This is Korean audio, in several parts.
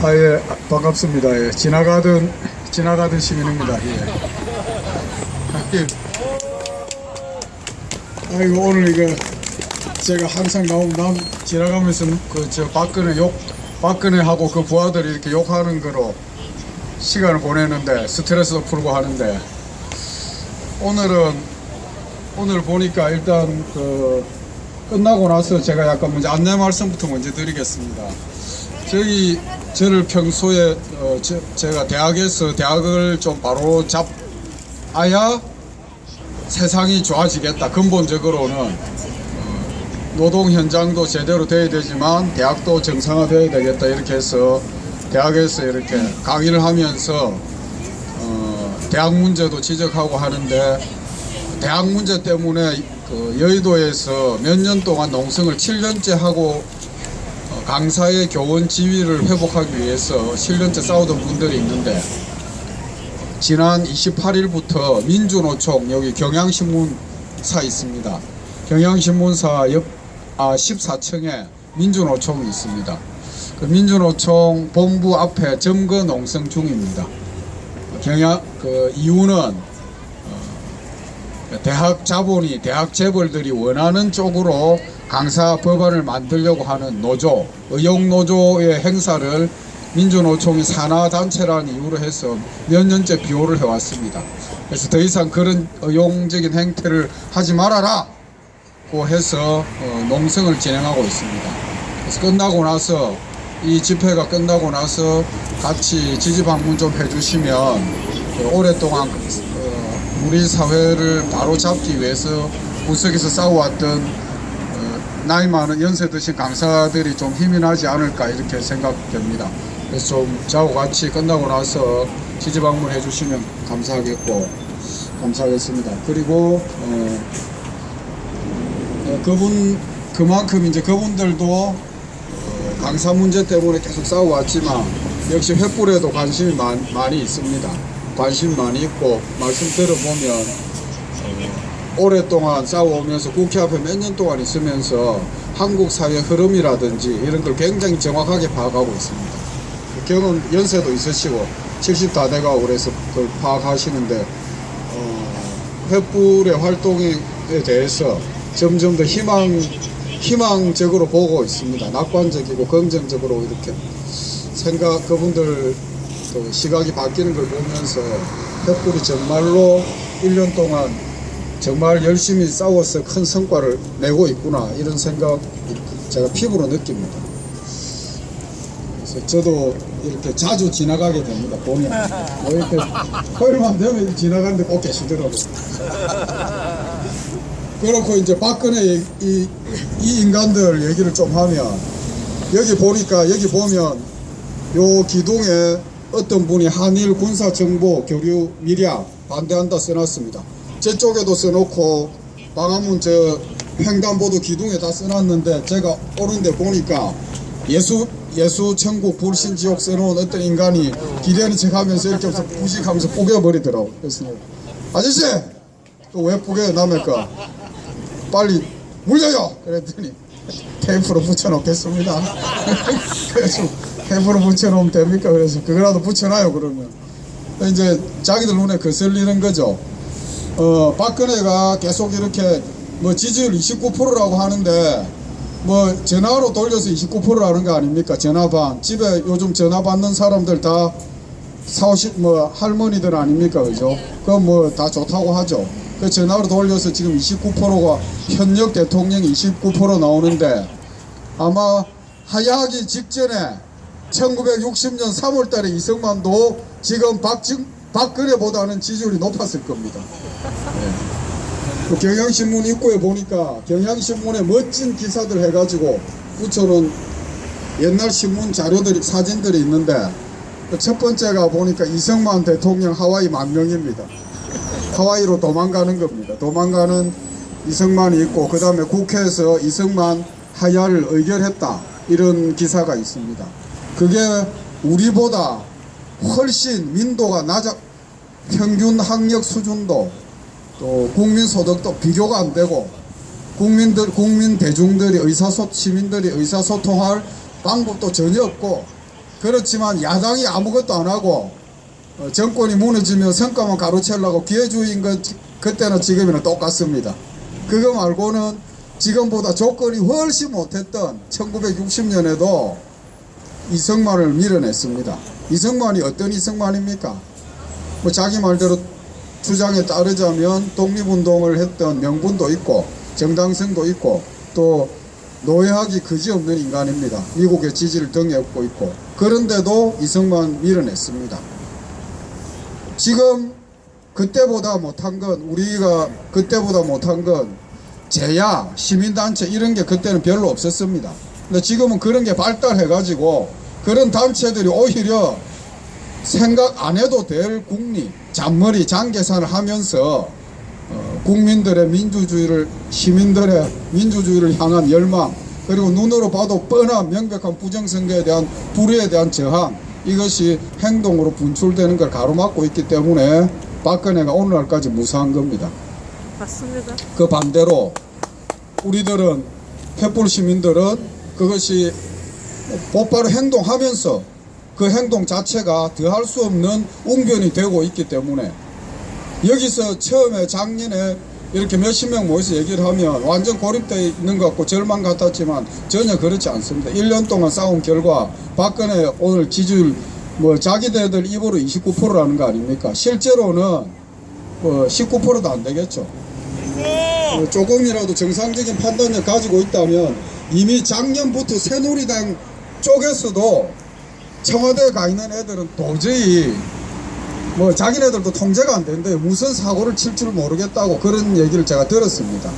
예, 반갑습니다. 예, 지나가던 시민입니다. 예. 아이고, 오늘 이거 제가 항상 지나가면서 박근혜하고 그 부하들이 이렇게 욕하는 거로 시간을 보내는데, 스트레스도 풀고 하는데, 오늘 보니까 일단 끝나고 나서 제가 약간 먼저 안내 말씀부터 먼저 드리겠습니다. 저를 평소에 제가 대학을 좀 바로 잡아야 세상이 좋아지겠다. 근본적으로는 노동 현장도 제대로 돼야 되지만 대학도 정상화돼야 되겠다. 이렇게 해서 대학에서 이렇게 강의를 하면서 대학 문제도 지적하고 하는데, 대학 문제 때문에 여의도에서 몇 년 동안 농성을 7년째 하고 강사의 교원 지위를 회복하기 위해서 7년째 싸우던 분들이 있는데, 지난 28일부터 민주노총, 여기 경향신문사 있습니다. 경향신문사 옆 14층에 민주노총이 있습니다. 그 민주노총 본부 앞에 점거 농성 중입니다. 이유는 대학 자본이, 대학 재벌들이 원하는 쪽으로 강사 법안을 만들려고 하는 의용노조의 행사를 민주노총이 산하단체라는 이유로 해서 몇 년째 비호를 해왔습니다. 그래서 더 이상 그런 의용적인 행태를 하지 말아라고 해서 농성을 진행하고 있습니다. 그래서 이 집회가 끝나고 나서 같이 지지 방문 좀 해주시면, 오랫동안 우리 사회를 바로잡기 위해서 구석에서 싸워왔던 나이 많은 연세 드신 강사들이 좀 힘이 나지 않을까, 이렇게 생각됩니다. 그래서 좀 저하고 같이 끝나고 나서 지지 방문 해주시면 감사하겠습니다. 그리고 그만큼 이제 그분들도 강사 문제 때문에 계속 싸워왔지만 역시 횃불에도 관심이 많이 있습니다. 관심 많이 있고, 말씀 들어보면 오랫동안 싸워오면서 국회 앞에 몇 년 동안 있으면서 한국 사회 흐름이라든지 이런 걸 굉장히 정확하게 파악하고 있습니다. 경험 연세도 있으시고 70 다 돼가고 그래서 그걸 파악하시는데, 횃불의 활동에 대해서 점점 더 희망적으로 보고 있습니다. 낙관적이고 긍정적으로 이렇게 그분들 또 시각이 바뀌는 걸 보면서 횃불이 정말로 1년 동안 정말 열심히 싸워서 큰 성과를 내고 있구나, 이런 생각 제가 피부로 느낍니다. 그래서 저도 이렇게 자주 지나가게 됩니다. 보면 이렇게 토요일만 되면 지나가는데 꼭 계시더라고요. 그렇고 이제 박근혜 이 인간들 얘기를 좀 하면, 여기 보면 요 기둥에 어떤 분이 한일 군사 정보 교류 밀약 반대한다 써놨습니다. 저쪽에도 써놓고 광화문 횡단보도 기둥에 다 써놨는데, 제가 오는데 보니까 예수 천국 불신 지옥 써놓은 어떤 인간이 기대하는 척 하면서 이렇게 해서 부식하면서 뿌겨버리더라고. 그래서 아저씨 또 왜 뿌겨요? 남의 거 빨리 물려요! 그랬더니 테이프로 붙여놓겠습니다. 그래서 테이프로 붙여놓으면 됩니까? 그래서 그거라도 붙여놔요. 그러면 이제 자기들 눈에 거슬리는 거죠. 박근혜가 계속 이렇게 지지율 29%라고 하는데, 전화로 돌려서 29%라는 거 아닙니까? 전화반. 집에 요즘 전화 받는 사람들 다 40, 할머니들 아닙니까? 그죠? 그건 다 좋다고 하죠. 그 전화로 돌려서 지금 29%가 현역 대통령이 29% 나오는데, 아마 하야하기 직전에 1960년 3월 달에 이승만도 지금 박근혜보다는 지지율이 높았을 겁니다. 네. 경향신문 입구에 보니까 경향신문에 멋진 기사들 해가지고 붙여놓은 옛날 신문 자료들이, 사진들이 있는데, 첫 번째가 보니까 이승만 대통령 하와이 망명입니다. 하와이로 도망가는 겁니다. 도망가는 이승만이 있고, 그 다음에 국회에서 이승만 하야를 의결했다, 이런 기사가 있습니다. 그게 우리보다 훨씬 민도가 평균 학력 수준도 또 국민 소득도 비교가 안 되고, 국민 대중들이 시민들이 의사소통할 방법도 전혀 없고, 그렇지만 야당이 아무것도 안 하고 정권이 무너지면 성과만 가로채려고 기회주의인 것 그때나 지금이나 똑같습니다. 그거 말고는 지금보다 조건이 훨씬 못했던 1960년에도 이승만을 밀어냈습니다. 이승만이 어떤 이승만입니까? 뭐 자기 말대로 주장에 따르자면 독립운동을 했던 명분도 있고 정당성도 있고 또 노예하기 그지없는 인간입니다. 미국의 지지를 등에 업고 있고 그런데도 이승만 밀어냈습니다. 지금 그때보다 못한 건 우리가 그때보다 못한 건 제야, 시민단체 이런 게 그때는 별로 없었습니다. 근데 지금은 그런 게 발달해가지고 그런 단체들이 오히려 생각 안 해도 될 국리, 잔머리, 장계산을 하면서 국민들의 민주주의를, 시민들의 민주주의를 향한 열망, 그리고 눈으로 봐도 뻔한 명백한 부정선거에 대한 불의에 대한 저항, 이것이 행동으로 분출되는 걸 가로막고 있기 때문에 박근혜가 오늘날까지 무사한 겁니다. 맞습니다. 그 반대로 우리들은 횃불 시민들은 그것이 곧바로 행동하면서 그 행동 자체가 더할 수 없는 웅변이 되고 있기 때문에 여기서 처음에 작년에 이렇게 몇십 명 모여서 얘기를 하면 완전 고립되어 있는 것 같고 절망 같았지만 전혀 그렇지 않습니다. 1년 동안 싸운 결과 박근혜 오늘 지지율 뭐 자기들 입으로 29%라는 거 아닙니까? 실제로는 19%도 안 되겠죠. 조금이라도 정상적인 판단을 가지고 있다면 이미 작년부터 새누리당 쪽에서도 청와대에 가 있는 애들은 도저히 뭐 자기네들도 통제가 안 되는데 무슨 사고를 칠 줄 모르겠다고 그런 얘기를 제가 들었습니다.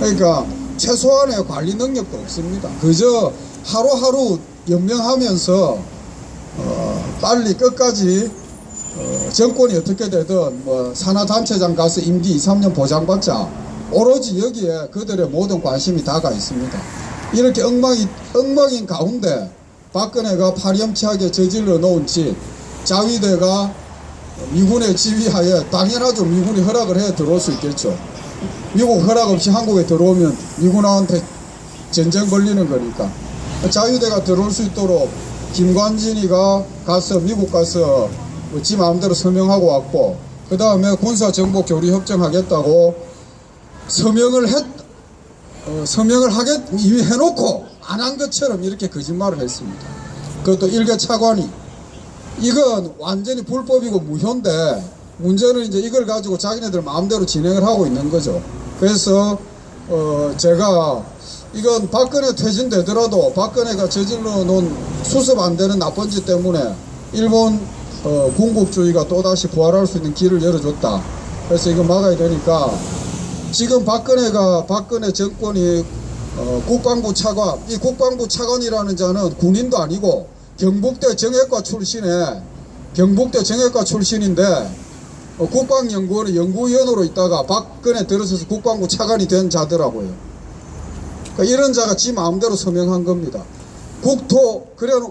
그러니까 최소한의 관리 능력도 없습니다. 그저 하루하루 연명하면서 빨리 끝까지 정권이 어떻게 되든 뭐 산하단체장 가서 임기 2, 3년 보장받자 오로지 여기에 그들의 모든 관심이 다가 있습니다. 이렇게 엉망인 가운데 박근혜가 파렴치하게 저질러 놓은 짓, 자위대가 미군의 지휘하에 당연하죠. 미군이 허락을 해 들어올 수 있겠죠. 미국 허락 없이 한국에 들어오면 미군한테 전쟁 걸리는 거니까 자위대가 들어올 수 있도록 김관진이가 가서 미국 가서 지 마음대로 서명하고 왔고 그 다음에 군사정보교류협정하겠다고 서명을 이미 해놓고 안 한 것처럼 이렇게 거짓말을 했습니다. 그것도 일개 차관이. 이건 완전히 불법이고 무효인데 문제는 이제 이걸 가지고 자기네들 마음대로 진행을 하고 있는 거죠. 그래서 제가 이건 박근혜 퇴진되더라도 박근혜가 저질러 놓은 수습 안 되는 나쁜 짓 때문에 일본 군국주의가 또다시 부활할 수 있는 길을 열어줬다. 그래서 이거 막아야 되니까 지금 박근혜 정권이 국방부 차관, 이 국방부 차관이라는 자는 군인도 아니고 경북대 정예과 출신인데 국방연구원의 연구위원으로 있다가 박근혜 들어서서 국방부 차관이 된 자더라고요. 그러니까 이런 자가 지 마음대로 서명한 겁니다. 그럼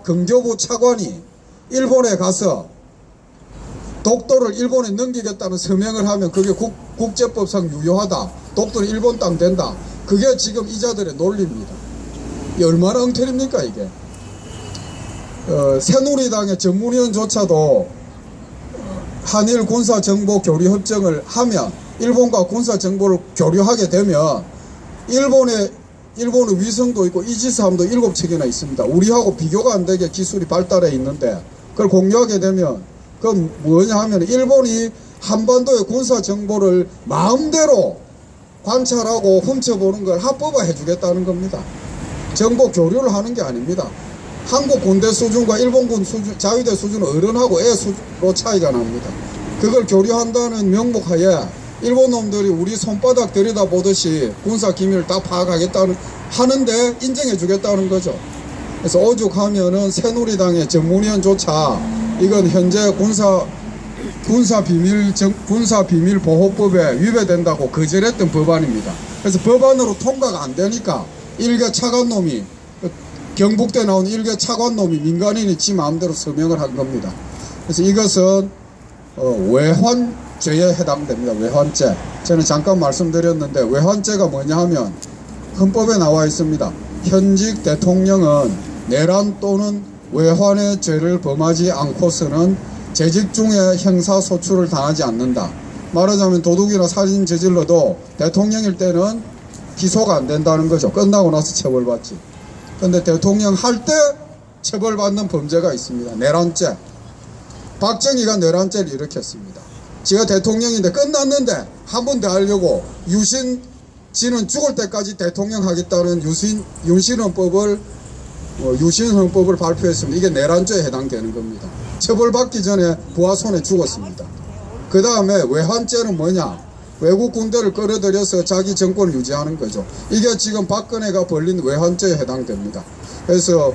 경교부 차관이 일본에 가서 독도를 일본에 넘기겠다는 서명을 하면 그게 국제법상 유효하다. 독도는 일본 땅 된다. 그게 지금 이자들의 논리입니다. 얼마나 엉터리입니까 이게. 새누리당의 전문위원조차도 한일 군사정보교류협정을 하면 일본과 군사정보를 교류하게 되면 일본의 위성도 있고 이지스함도 7척이나 있습니다. 우리하고 비교가 안 되게 기술이 발달해 있는데 그걸 공유하게 되면 그건 뭐냐 하면 일본이 한반도의 군사정보를 마음대로 관찰하고 훔쳐보는 걸 합법화해 주겠다는 겁니다. 정보 교류를 하는 게 아닙니다. 한국 군대 수준과 일본군 수준, 자위대 수준은 어른하고 애 수준으로 차이가 납니다. 그걸 교류한다는 명목하에 일본 놈들이 우리 손바닥 들여다보듯이 군사 기밀을 다 하는데 인정해 주겠다는 거죠. 그래서 오죽하면은 새누리당의 전문위원조차 이건 현재 군사비밀보호법에 위배된다고 거절했던 법안입니다. 그래서 법안으로 통과가 안 되니까 일개 차관놈이 경북대 나온 일개 차관놈이 민간인이 지 마음대로 서명을 한 겁니다. 그래서 이것은 외환죄에 해당됩니다. 외환죄. 저는 잠깐 말씀드렸는데 외환죄가 뭐냐 하면 헌법에 나와 있습니다. 현직 대통령은 내란 또는 외환의 죄를 범하지 않고서는 재직 중에 형사소출을 당하지 않는다. 말하자면 도둑이나 살인 저질러도 대통령일 때는 기소가 안 된다는 거죠. 끝나고 나서 처벌받지. 근데 대통령 할 때 처벌받는 범죄가 있습니다. 내란죄. 박정희가 내란죄를 일으켰습니다. 지가 대통령인데 끝났는데 한 번 더 하려고 지는 죽을 때까지 대통령 하겠다는 윤신헌법을 발표했습니다. 이게 내란죄에 해당되는 겁니다. 처벌받기 전에 부하 손에 죽었습니다. 그 다음에 외환죄는 뭐냐? 외국 군대를 끌어들여서 자기 정권을 유지하는 거죠. 이게 지금 박근혜가 벌린 외환죄에 해당됩니다. 그래서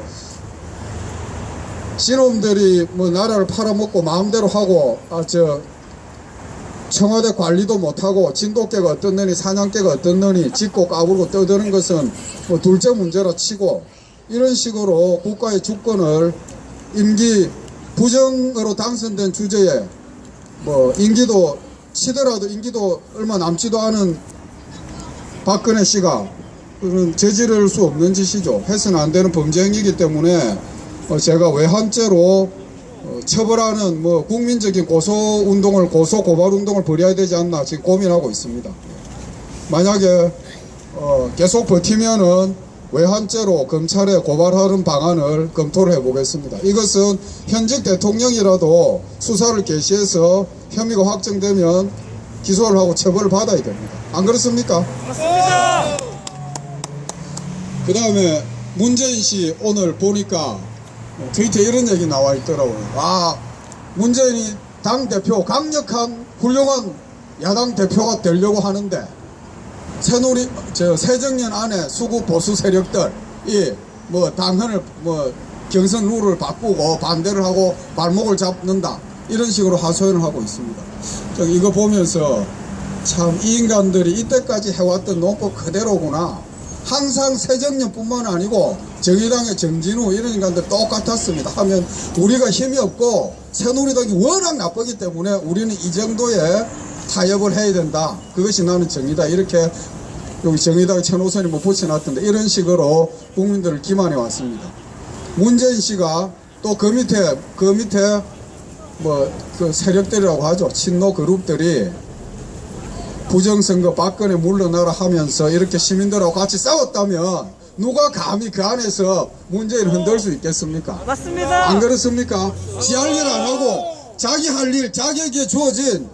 신놈들이 뭐 나라를 팔아먹고 마음대로 하고 청와대 관리도 못하고 진돗개가 어떻느니 사냥개가 어떻느니 짖고 까불고 떠드는 것은 뭐 둘째 문제라 치고, 이런 식으로 국가의 주권을 임기 부정으로 당선된 주제에 뭐 임기도 치더라도 임기도 얼마 남지도 않은 박근혜 씨가 그런 저지를 수 없는 짓이죠. 해서는 안 되는 범죄 행위이기 때문에 제가 외환죄로 처벌하는 뭐 국민적인 고소운동을 고발운동을 벌여야 되지 않나 지금 고민하고 있습니다. 만약에 계속 버티면은 외환죄로 검찰에 고발하는 방안을 검토를 해보겠습니다. 이것은 현직 대통령이라도 수사를 개시해서 혐의가 확정되면 기소를 하고 처벌을 받아야 됩니다. 안 그렇습니까? 맞습니다. 그 다음에 문재인 씨 오늘 보니까 트위터에 이런 얘기 나와 있더라고요. 문재인이 당대표, 강력한 훌륭한 야당 대표가 되려고 하는데 새정년 안에 수구 보수 세력들이 뭐 당헌을 경선 룰을 바꾸고 반대를 하고 발목을 잡는다, 이런 식으로 하소연을 하고 있습니다. 이거 보면서 참 이 인간들이 이때까지 해왔던 논법 그대로구나. 항상 새정년뿐만 아니고 정의당의 정진우 이런 인간들 똑같았습니다. 하면 우리가 힘이 없고 새누리당이 워낙 나쁘기 때문에 우리는 이 정도의 타협을 해야 된다. 그것이 나는 정의다. 이렇게 여기 정의당의 천호선이 뭐 붙여놨던데, 이런 식으로 국민들을 기만해 왔습니다. 문재인 씨가 또 그 밑에 그 세력들이라고 하죠. 친노 그룹들이 부정선거 박근혜 물러나라 하면서 이렇게 시민들하고 같이 싸웠다면 누가 감히 그 안에서 문재인을 흔들 수 있겠습니까? 맞습니다. 안 그렇습니까? 지 할 일 안 하고 자기 할 일, 자기에게 주어진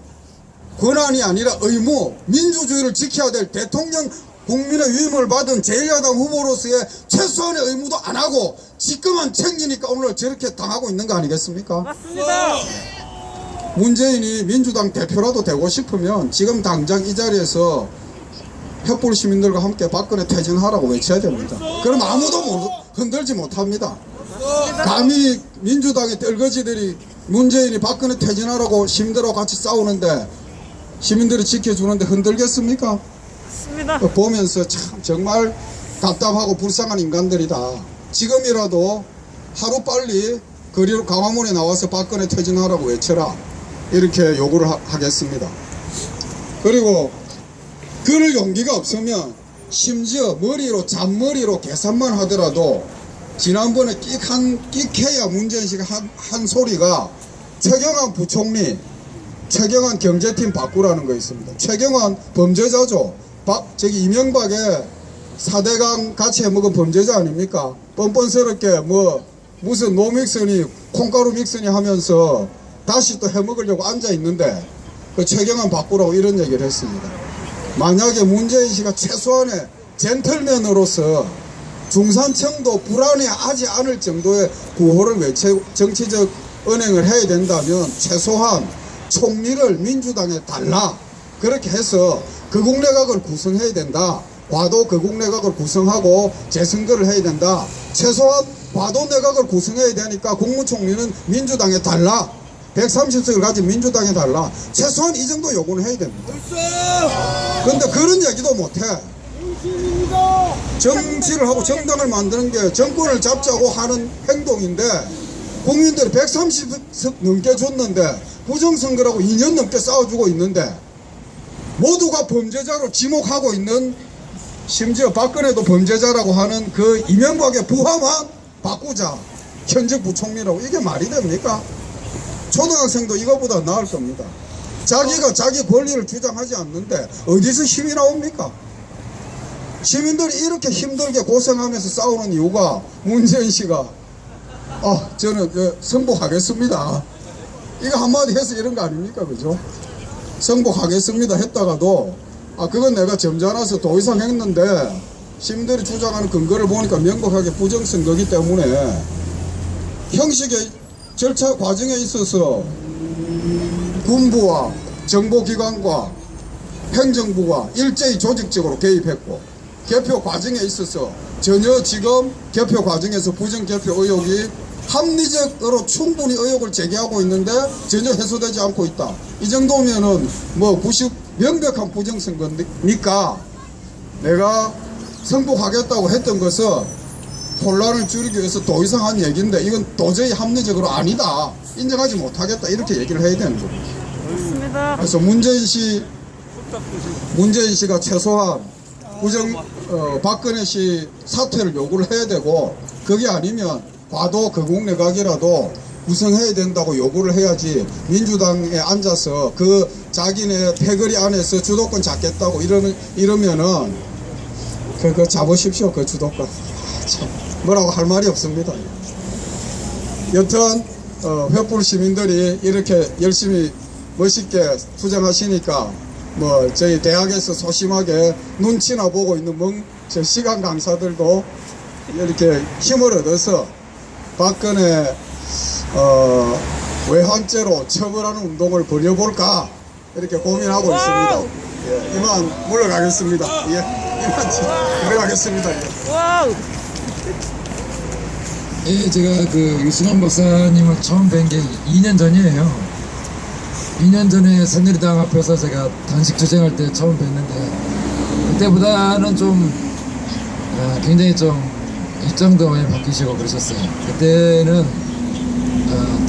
권한이 아니라 의무, 민주주의를 지켜야 될 대통령, 국민의 위임을 받은 제1야당 후보로서의 최소한의 의무도 안 하고 지금만 챙기니까 오늘 저렇게 당하고 있는 거 아니겠습니까? 맞습니다. 문재인이 민주당 대표라도 되고 싶으면 지금 당장 이 자리에서 횃불 시민들과 함께 박근혜 퇴진하라고 외쳐야 됩니다. 그럼 아무도 흔들지 못합니다. 감히 민주당의 떨거지들이 문재인이 박근혜 퇴진하라고 시민들하고 같이 싸우는데, 시민들이 지켜주는데 흔들겠습니까? 맞습니다. 보면서 참 정말 답답하고 불쌍한 인간들이다. 지금이라도 하루빨리 거리로 강화문에 나와서 박근혜 퇴진하라고 외쳐라, 이렇게 요구를 하겠습니다. 그리고 그럴 용기가 없으면 심지어 잔머리로 계산만 하더라도 지난번에 끽해야 문재인 씨가 한 소리가 최경환 부총리, 최경환 경제팀 바꾸라는 거 있습니다. 최경환 범죄자죠. 이명박의 4대강 같이 해먹은 범죄자 아닙니까? 뻔뻔스럽게 무슨 노믹슨이 콩가루 믹슨이 하면서 다시 또 해먹으려고 앉아있는데 그 최경환 바꾸라고 이런 얘기를 했습니다. 만약에 문재인 씨가 최소한의 젠틀맨으로서 중산층도 불안해하지 않을 정도의 구호를 외치고 정치적 언행을 해야 된다면 최소한 총리를 민주당에 달라, 그렇게 해서 거국내각을 구성해야 된다. 과도 거국내각을 구성하고 재선거를 해야 된다. 최소한 과도 내각을 구성해야 되니까 국무총리는 민주당에 달라. 130석을 가진 민주당에 달라. 최소한 이 정도 요구는 해야 됩니다. 그런데 그런 얘기도 못해. 정치를 하고 정당을 만드는 게 정권을 잡자고 하는 행동인데, 국민들이 130석 넘게 줬는데 부정선거라고 2년 넘게 싸워주고 있는데 모두가 범죄자로 지목하고 있는, 심지어 박근혜도 범죄자라고 하는 그 이명박의 부하만 바꾸자. 현직 부총리라고. 이게 말이 됩니까? 초등학생도 이거보다 나을 겁니다. 자기가 자기 권리를 주장하지 않는데 어디서 힘이 나옵니까? 시민들이 이렇게 힘들게 고생하면서 싸우는 이유가 문재인 씨가 저는 승복하겠습니다. 이거 한마디 해서 이런 거 아닙니까? 그죠? 승복하겠습니다 했다가도 그건 내가 점잖아서 더 이상 했는데 시민들이 주장하는 근거를 보니까 명백하게 부정선거기 때문에 형식의 절차 과정에 있어서 군부와 정보기관과 행정부가 일제히 조직적으로 개입했고 개표 과정에 있어서 전혀 지금 개표 과정에서 부정개표 의혹이 합리적으로 충분히 의혹을 제기하고 있는데 전혀 해소되지 않고 있다. 이 정도면은 뭐 명백한 부정선거니까 내가 승복하겠다고 했던 것은 혼란을 줄이기 위해서 더 이상 한 얘기인데 이건 도저히 합리적으로 아니다. 인정하지 못하겠다. 이렇게 얘기를 해야 되는 거예요. 맞습니다. 그래서 문재인 씨가 최소한 박근혜 씨 사퇴를 요구를 해야 되고 그게 아니면 과도 거국내각이라도 구성해야 된다고 요구를 해야지 민주당에 앉아서 그 자기네 패거리 안에서 주도권 잡겠다고 이러면은 그거 잡으십시오. 그 주도권. 참 뭐라고 할 말이 없습니다. 여튼 횃불 시민들이 이렇게 열심히 멋있게 투쟁하시니까 뭐 저희 대학에서 소심하게 눈치나 보고 있는 저 시간 강사들도 이렇게 힘을 얻어서 박근혜 외환죄로 처벌하는 운동을 벌여볼까 이렇게 고민하고 와우. 있습니다. 예, 이만 물러가겠습니다. 예, 이만 물러가겠습니다. 예. 와우. 예, 제가 그 유승환 박사님을 처음 뵌 게 2년 전이에요. 2년 전에 새누리당 앞에서 제가 단식 투쟁할 때 처음 뵀는데 그때보다는 좀 굉장히 좀 입장도 많이 바뀌시고 그러셨어요. 그때는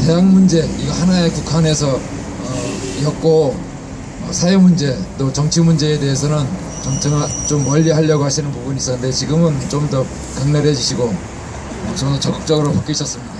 대학 문제 이거 하나에 국한해서 였고 사회 문제 또 정치 문제에 대해서는 좀 멀리 하려고 하시는 부분이 있었는데 지금은 좀 더 강렬해지시고 좀 더 적극적으로 바뀌셨습니다.